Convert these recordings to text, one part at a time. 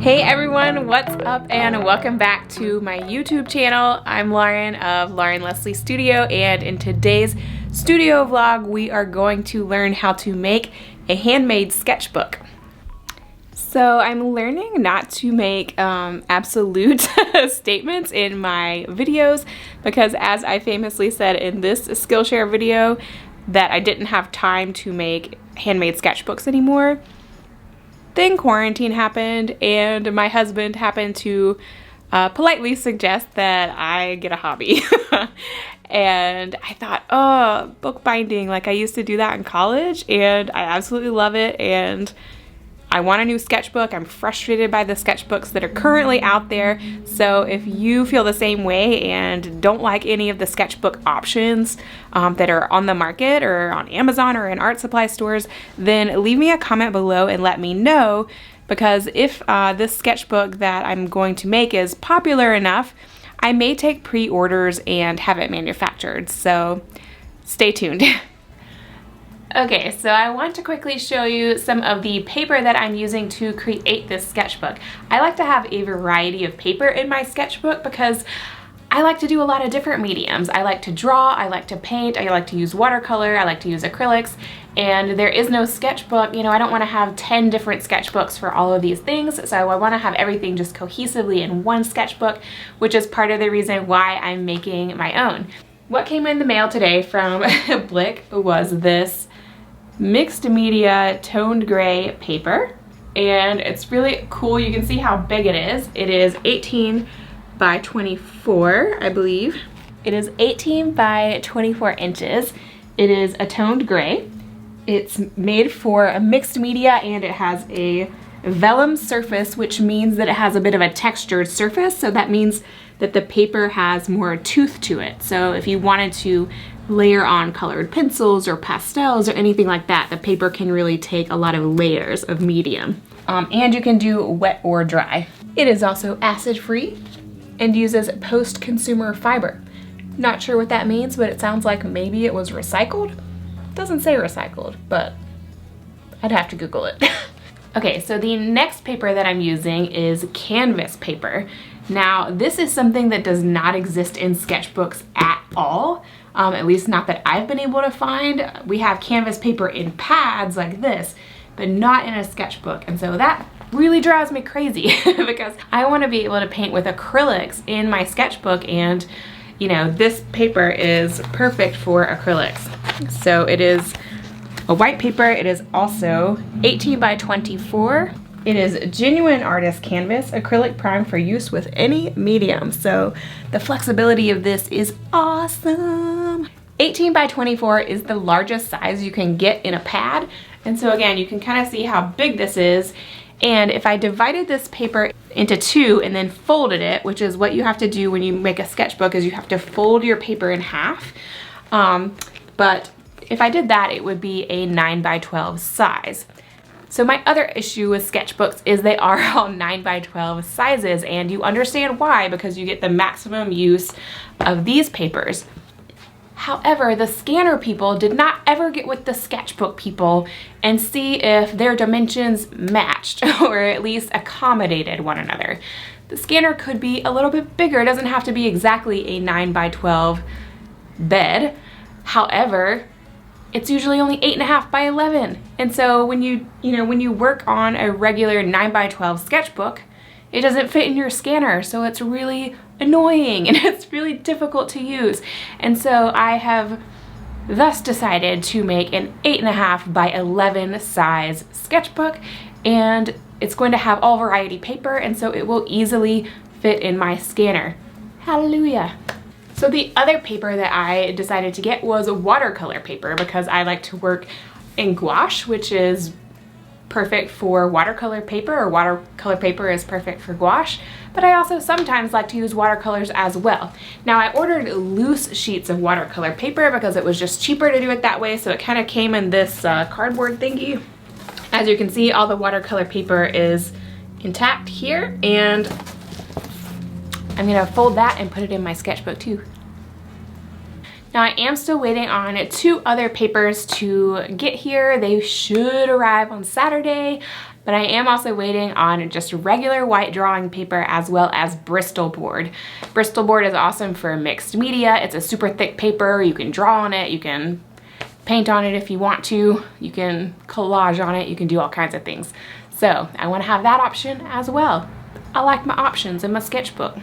Hey everyone, what's up and welcome back to my YouTube channel. I'm Lauren of Lauren Leslie Studio, and in today's studio vlog we are going to learn how to make a handmade sketchbook. So I'm learning not to make absolute statements in my videos because, as I famously said in this Skillshare video, that I didn't have time to make handmade sketchbooks anymore. Then quarantine happened and my husband happened to politely suggest that I get a hobby. And I thought, oh, bookbinding, like I used to do that in college and I absolutely love it, and I want a new sketchbook. I'm frustrated by the sketchbooks that are currently out there. So if you feel the same way and don't like any of the sketchbook options that are on the market or on Amazon or in art supply stores, then leave me a comment below and let me know, because if this sketchbook that I'm going to make is popular enough, I may take pre-orders and have it manufactured. So stay tuned. Okay, so I want to quickly show you some of the paper that I'm using to create this sketchbook. I like to have a variety of paper in my sketchbook because I like to do a lot of different mediums. I like to draw, I like to paint, I like to use watercolor, I like to use acrylics, and there is no sketchbook. You know, I don't want to have 10 different sketchbooks for all of these things, so I want to have everything just cohesively in one sketchbook, which is part of the reason why I'm making my own. What came in the mail today from Blick was this mixed media toned gray paper, and it's really cool. You can see how big it is. It is 18 by 24, I believe. It is 18 by 24 inches. It is a toned gray. It's made for a mixed media, and it has a vellum surface, which means that it has a bit of a textured surface. So that means that the paper has more tooth to it. So if you wanted to layer on colored pencils or pastels or anything like that, the paper can really take a lot of layers of medium. And you can do wet or dry. It is also acid free and uses post-consumer fiber. Not sure what that means, but it sounds like maybe it was recycled. It doesn't say recycled, but I'd have to Google it. Okay, so the next paper that I'm using is canvas paper. Now, this is something that does not exist in sketchbooks at all. At least not that I've been able to find. We have canvas paper in pads like this, but not in a sketchbook. And so that really drives me crazy because I want to be able to paint with acrylics in my sketchbook, and you know, this paper is perfect for acrylics. So it is a white paper. It is also 18 by 24. It is genuine artist canvas, acrylic prime for use with any medium. So the flexibility of this is awesome. 18 by 24 is the largest size you can get in a pad. And so again, you can kind of see how big this is. And if I divided this paper into two and then folded it, which is what you have to do when you make a sketchbook, is you have to fold your paper in half. But if I did that, it would be a 9 by 12 size. So my other issue with sketchbooks is they are all 9 by 12 sizes, and you understand why, because you get the maximum use of these papers. However, the scanner people did not ever get with the sketchbook people and see if their dimensions matched or at least accommodated one another. The scanner could be a little bit bigger. It doesn't have to be exactly a 9 by 12 bed. However, it's usually only 8.5 by 11. And so when you work on a regular 9 by 12 sketchbook, it doesn't fit in your scanner. So it's really annoying and it's really difficult to use. And so I have thus decided to make an 8.5 by 11 size sketchbook, and it's going to have all variety paper, and so it will easily fit in my scanner. Hallelujah. So the other paper that I decided to get was a watercolor paper, because I like to work in gouache, which is perfect for watercolor paper, or watercolor paper is perfect for gouache, but I also sometimes like to use watercolors as well. Now, I ordered loose sheets of watercolor paper because it was just cheaper to do it that way, so it kind of came in this cardboard thingy. As you can see, all the watercolor paper is intact here, and I'm gonna fold that and put it in my sketchbook too. Now, I am still waiting on 2 other papers to get here. They should arrive on Saturday. But I am also waiting on just regular white drawing paper as well as Bristol board. Bristol board is awesome for mixed media. It's a super thick paper. You can draw on it. You can paint on it if you want to. You can collage on it. You can do all kinds of things. So I want to have that option as well. I like my options in my sketchbook.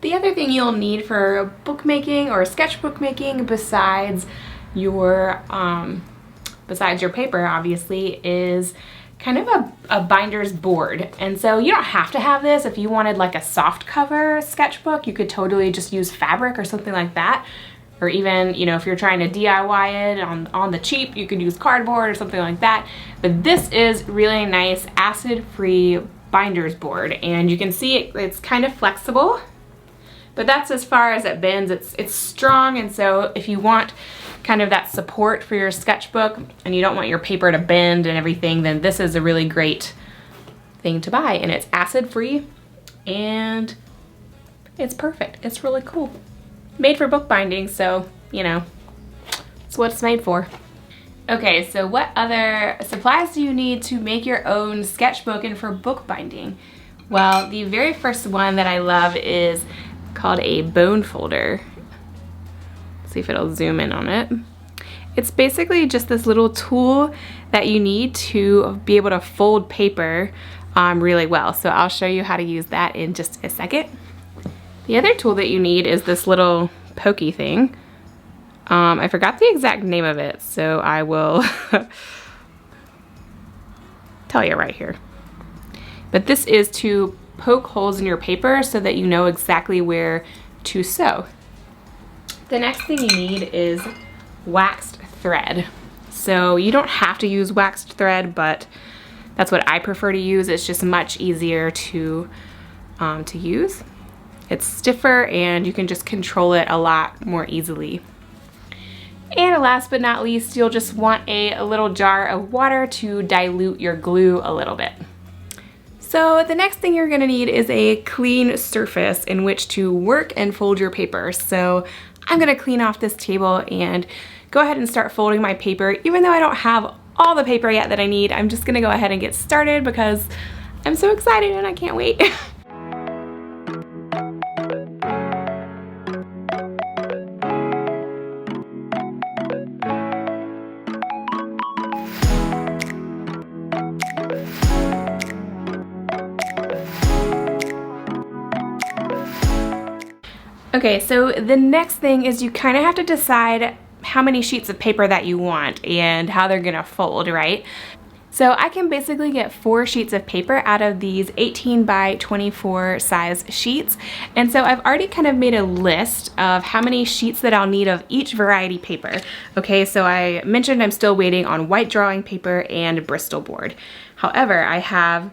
The other thing you'll need for bookmaking or sketchbook making besides your paper, obviously, is kind of a binder's board. And so you don't have to have this. If you wanted like a soft cover sketchbook, you could totally just use fabric or something like that. Or even, you know, if you're trying to DIY it on the cheap, you could use cardboard or something like that. But this is really nice acid-free binder's board. And you can see it's kind of flexible, but that's as far as it bends. It's strong, and so if you want kind of that support for your sketchbook and you don't want your paper to bend and everything, then this is a really great thing to buy. And it's acid-free and it's perfect. It's really cool. Made for bookbinding, so, you know, it's what it's made for. Okay, so what other supplies do you need to make your own sketchbook and for bookbinding? Well, the very first one that I love is called a bone folder. See if it'll zoom in on it. It's basically just this little tool that you need to be able to fold paper really well. So I'll show you how to use that in just a second. The other tool that you need is this little pokey thing. I forgot the exact name of it, so I will tell you right here. But this is to poke holes in your paper so that you know exactly where to sew. The next thing you need is waxed thread. So you don't have to use waxed thread, but that's what I prefer to use. It's just much easier to use. It's stiffer and you can just control it a lot more easily. And last but not least, you'll just want a little jar of water to dilute your glue a little bit. So the next thing you're gonna need is a clean surface in which to work and fold your paper. So I'm gonna clean off this table and go ahead and start folding my paper. Even though I don't have all the paper yet that I need, I'm just gonna go ahead and get started because I'm so excited and I can't wait. Okay, so the next thing is you kind of have to decide how many sheets of paper that you want and how they're gonna fold, right? So I can basically get 4 sheets of paper out of these 18 by 24 size sheets. And so I've already kind of made a list of how many sheets that I'll need of each variety paper. Okay, so I mentioned I'm still waiting on white drawing paper and Bristol board. However, I have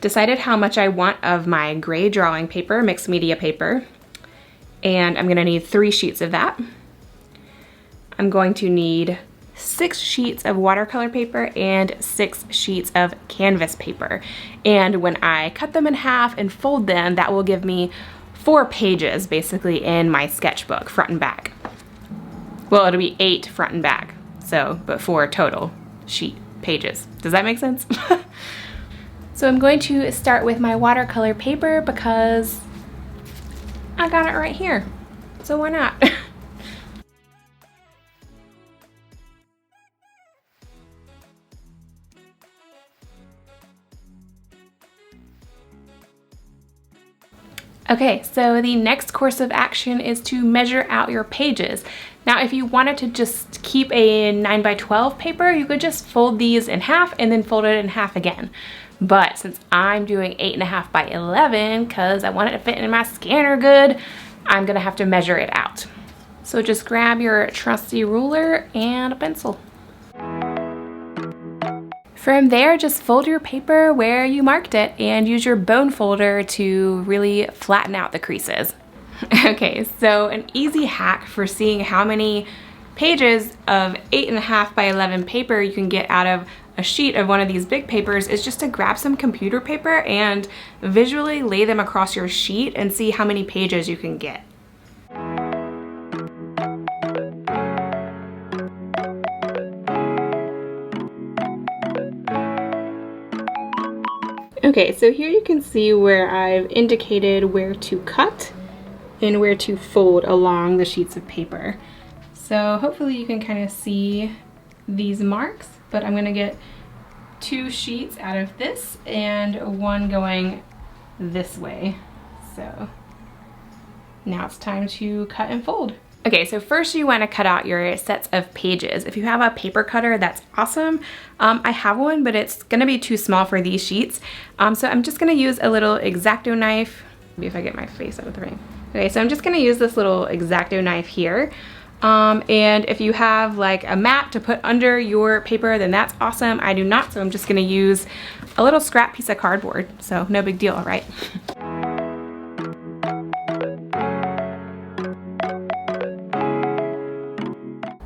decided how much I want of my gray drawing paper, mixed media paper, and I'm gonna need 3 sheets of that. I'm going to need 6 sheets of watercolor paper and 6 sheets of canvas paper. And when I cut them in half and fold them, that will give me 4 pages basically in my sketchbook, front and back. Well, it'll be 8 front and back, so, but 4 total sheet pages. Does that make sense? So I'm going to start with my watercolor paper because I got it right here. So why not? Okay, so the next course of action is to measure out your pages. Now, if you wanted to just keep a 9 by 12 paper, you could just fold these in half and then fold it in half again. But since I'm doing 8.5 by 11, because I want it to fit in my scanner good, I'm gonna have to measure it out. So just grab your trusty ruler and a pencil. From there, just fold your paper where you marked it and use your bone folder to really flatten out the creases. Okay, so an easy hack for seeing how many pages of 8.5 by 11 paper you can get out of a sheet of one of these big papers is just to grab some computer paper and visually lay them across your sheet and see how many pages you can get. Okay, so here you can see where I've indicated where to cut and where to fold along the sheets of paper. So hopefully you can kind of see these marks, but I'm gonna get 2 sheets out of this and 1 going this way. So now it's time to cut and fold. Okay, so first you want to cut out your sets of pages. If you have a paper cutter, that's awesome. I have one, but it's gonna be too small for these sheets. So I'm just gonna use a little X-Acto knife. Maybe if I get my face out of the frame. Okay, so I'm just gonna use this little X-Acto knife here. And if you have like a mat to put under your paper, then that's awesome. I do not, so I'm just gonna use a little scrap piece of cardboard. So no big deal, right?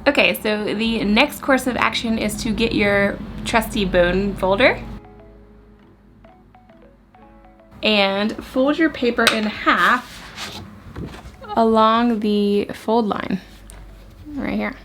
Okay, so the next course of action is to get your trusty bone folder and fold your paper in half along the fold line right here.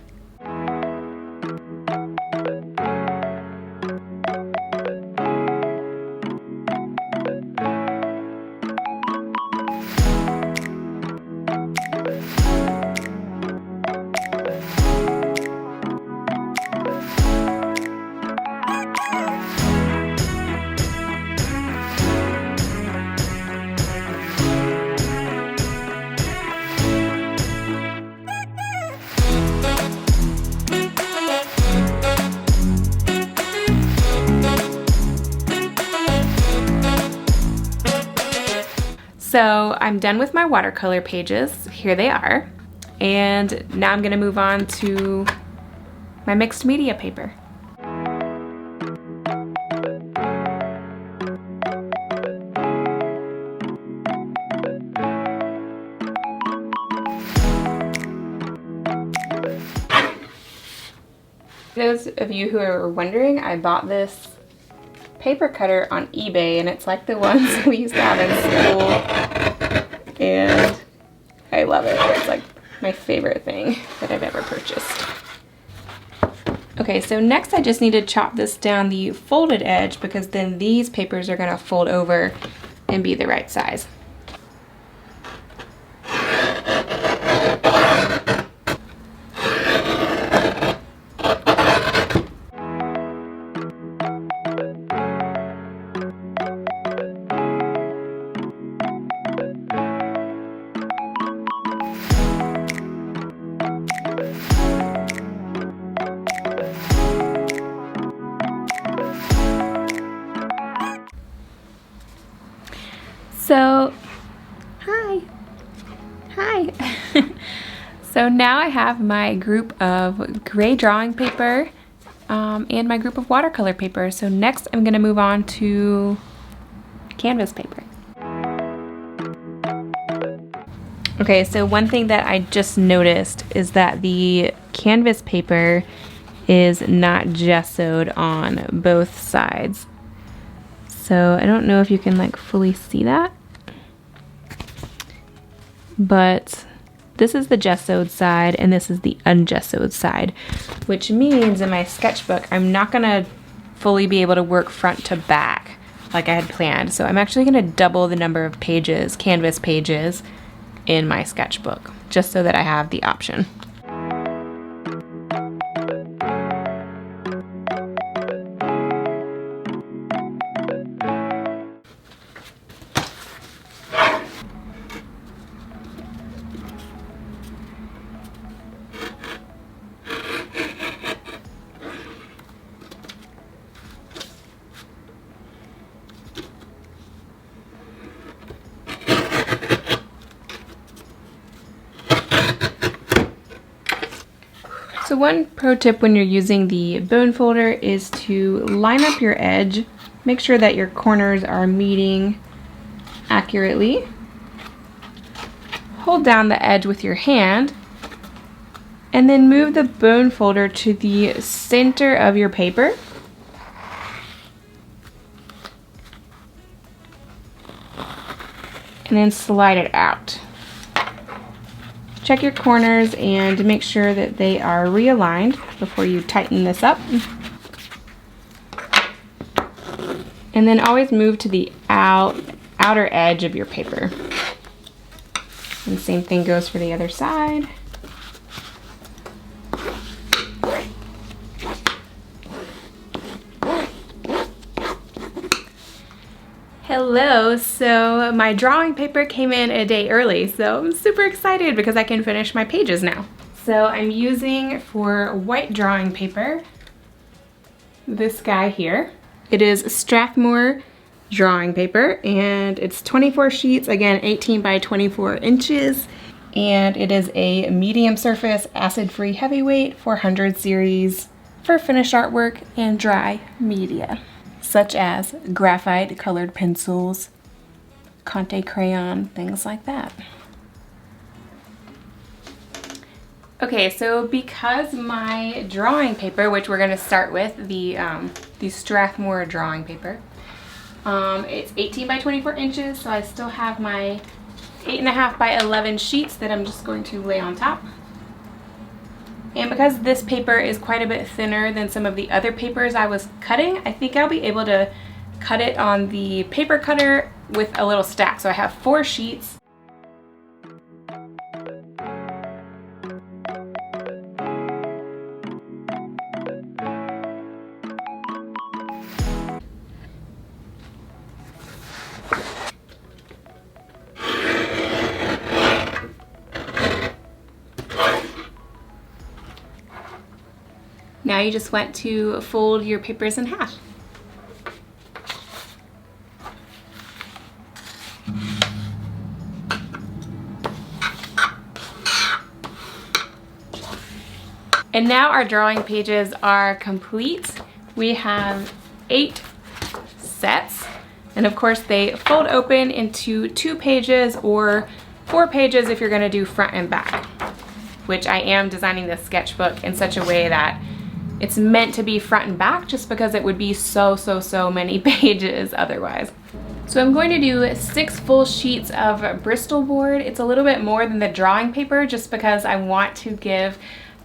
So I'm done with my watercolor pages. Here they are. And now I'm gonna move on to my mixed media paper. Those of you who are wondering, I bought this paper cutter on eBay, and it's like the ones we used to have in school, and I love it. It's like my favorite thing that I've ever purchased. Okay, so next I just need to chop this down the folded edge, because then these papers are gonna fold over and be the right size. So, hi. So now I have my group of gray drawing paper and my group of watercolor paper. So next I'm gonna move on to canvas paper. Okay, so one thing that I just noticed is that the canvas paper is not gessoed on both sides. So I don't know if you can like fully see that, but this is the gessoed side and this is the ungessoed side, which means in my sketchbook I'm not gonna fully be able to work front to back like I had planned. So I'm actually gonna double the number of pages, canvas pages, in my sketchbook, just so that I have the option. So one pro tip when you're using the bone folder is to line up your edge, make sure that your corners are meeting accurately. Hold down the edge with your hand and then move the bone folder to the center of your paper. And then slide it out. Check your corners and make sure that they are realigned before you tighten this up. And then always move to the outer edge of your paper. And the same thing goes for the other side. Hello, so my drawing paper came in a day early, so I'm super excited because I can finish my pages now. So I'm using for white drawing paper this guy here. It is Strathmore drawing paper and it's 24 sheets, again 18 by 24 inches, and it is a medium surface acid-free heavyweight 400 series for finished artwork and dry media, such as graphite colored pencils, Conte crayon, things like that. Okay, so because my drawing paper, which we're gonna start with, the Strathmore drawing paper, it's 18 by 24 inches, so I still have my 8.5 by 11 sheets that I'm just going to lay on top. And because this paper is quite a bit thinner than some of the other papers I was cutting, I think I'll be able to cut it on the paper cutter with a little stack. So I have 4 sheets. Now you just want to fold your papers in half. And now our drawing pages are complete. We have 8 sets, and of course they fold open into 2 pages or 4 pages if you're gonna do front and back, which I am designing this sketchbook in such a way that it's meant to be front and back just because it would be so many pages otherwise. So I'm going to do 6 full sheets of Bristol board. It's a little bit more than the drawing paper just because I want to give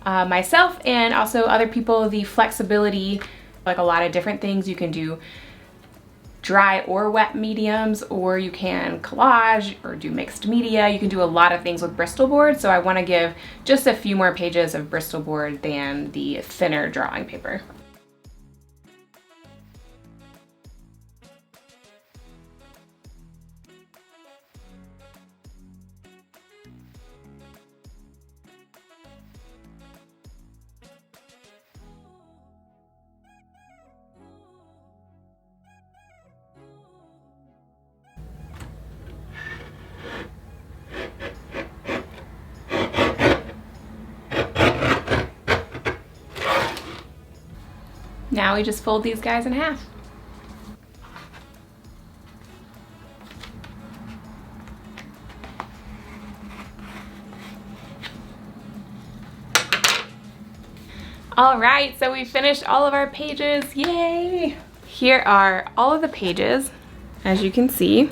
myself and also other people the flexibility, like a lot of different things. You can do dry or wet mediums, or you can collage or do mixed media. You can do a lot of things with Bristol board, so I want to give just a few more pages of Bristol board than the thinner drawing paper. Now we just fold these guys in half. All right, so we finished all of our pages, yay! Here are all of the pages, as you can see.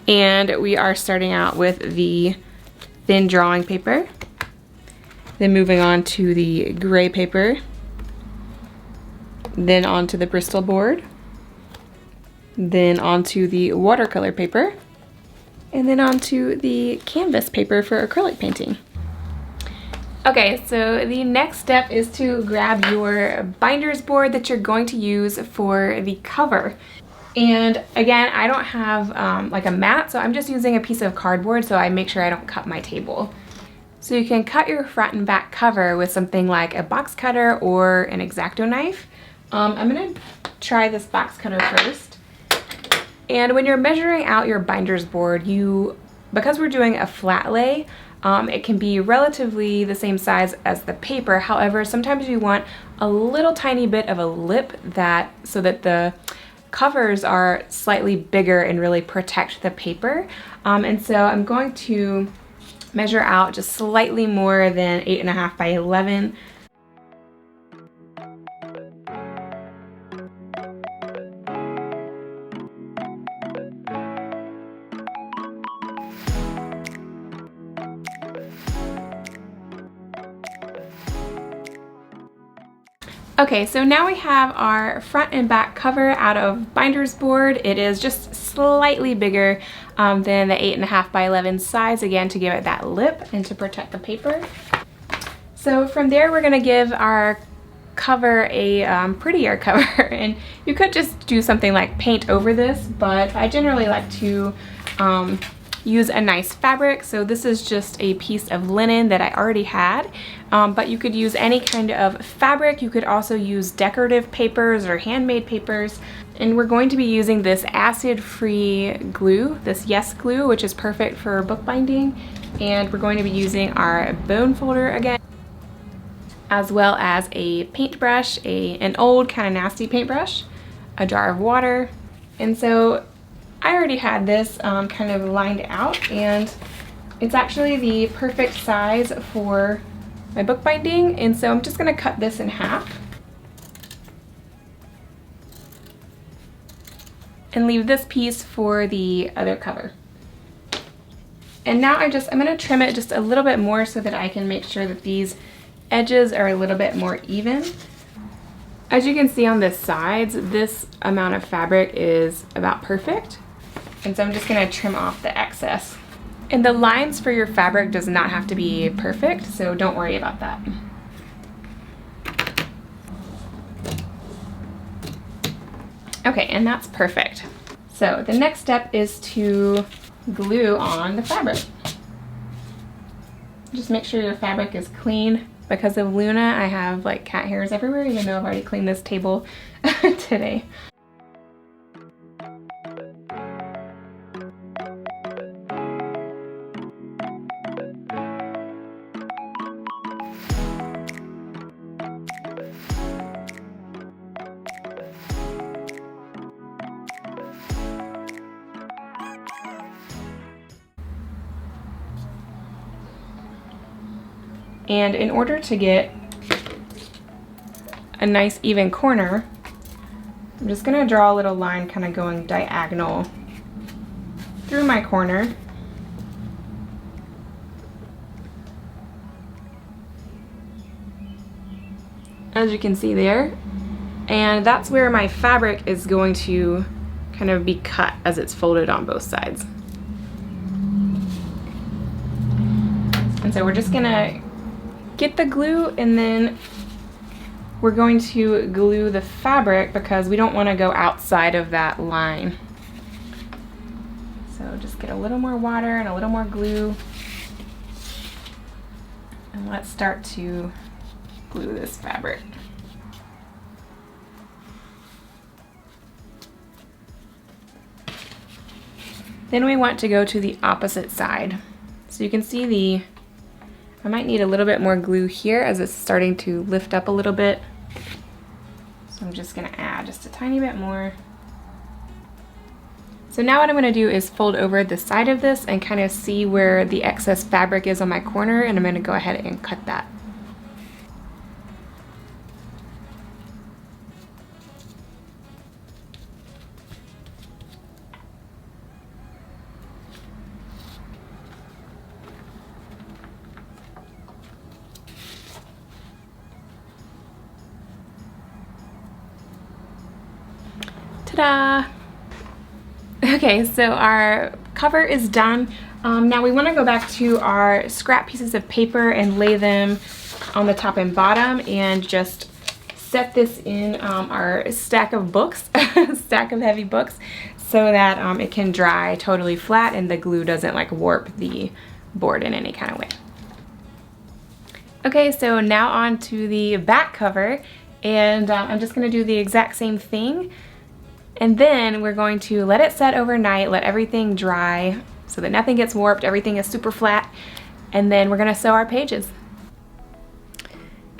And we are starting out with the thin drawing paper. Then moving on to the gray paper, then onto the Bristol board, then onto the watercolor paper, and then onto the canvas paper for acrylic painting. Okay, so the next step is to grab your binder's board that you're going to use for the cover. And again, I don't have like a mat, so I'm just using a piece of cardboard so I make sure I don't cut my table. So you can cut your front and back cover with something like a box cutter or an X-Acto knife. I'm gonna try this box cutter first. And when you're measuring out your binder's board, because we're doing a flat lay, it can be relatively the same size as the paper. However, sometimes you want a little tiny bit of a lip so that the covers are slightly bigger and really protect the paper. And so I'm going to measure out just slightly more than 8.5 by 11. Okay, so now we have our front and back cover out of binder's board. It is just slightly bigger than the 8.5 by 11 size, again, to give it that lip and to protect the paper. So from there, we're gonna give our cover a prettier cover, and you could just do something like paint over this, but I generally like to use a nice fabric. So this is just a piece of linen that I already had, but you could use any kind of fabric. You could also use decorative papers or handmade papers. And we're going to be using this acid-free glue, this Yes glue, which is perfect for bookbinding. And we're going to be using our bone folder again, as well as a paintbrush, an old kind of nasty paintbrush, a jar of water. And so I already had this kind of lined out, and it's actually the perfect size for my bookbinding, and so I'm just going to cut this in half and leave this piece for the other cover. And now I'm going to trim it just a little bit more so that I can make sure that these edges are a little bit more even. As you can see on the sides, this amount of fabric is about perfect. And so I'm just going to trim off the excess. And the lines for your fabric does not have to be perfect, so don't worry about that. Okay, and that's perfect. So the next step is to glue on the fabric. Just make sure your fabric is clean. Because of Luna, I have like cat hairs everywhere, even though I've already cleaned this table today. And in order to get a nice even corner, I'm just going to draw a little line kind of going diagonal through my corner. As you can see there. And that's where my fabric is going to kind of be cut as it's folded on both sides. And so we're just going to get the glue, and then we're going to glue the fabric because we don't want to go outside of that line. So just get a little more water and a little more glue, and let's start to glue this fabric. Then we want to go to the opposite side. So you can see I might need a little bit more glue here as it's starting to lift up a little bit. So I'm just going to add just a tiny bit more. So now what I'm going to do is fold over the side of this and kind of see where the excess fabric is on my corner, and I'm going to go ahead and cut that. Ta-da! Okay, so our cover is done. Now we want to go back to our scrap pieces of paper and lay them on the top and bottom and just set this in our stack of books, stack of heavy books, so that it can dry totally flat and the glue doesn't like warp the board in any kind of way. Okay, so now on to the back cover, and I'm just going to do the exact same thing. And then we're going to let it set overnight, let everything dry so that nothing gets warped, everything is super flat, and then we're gonna sew our pages.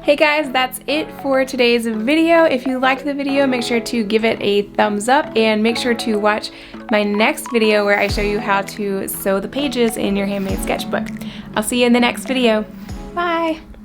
Hey guys, that's it for today's video. If you liked the video, make sure to give it a thumbs up and make sure to watch my next video where I show you how to sew the pages in your handmade sketchbook. I'll see you in the next video. Bye!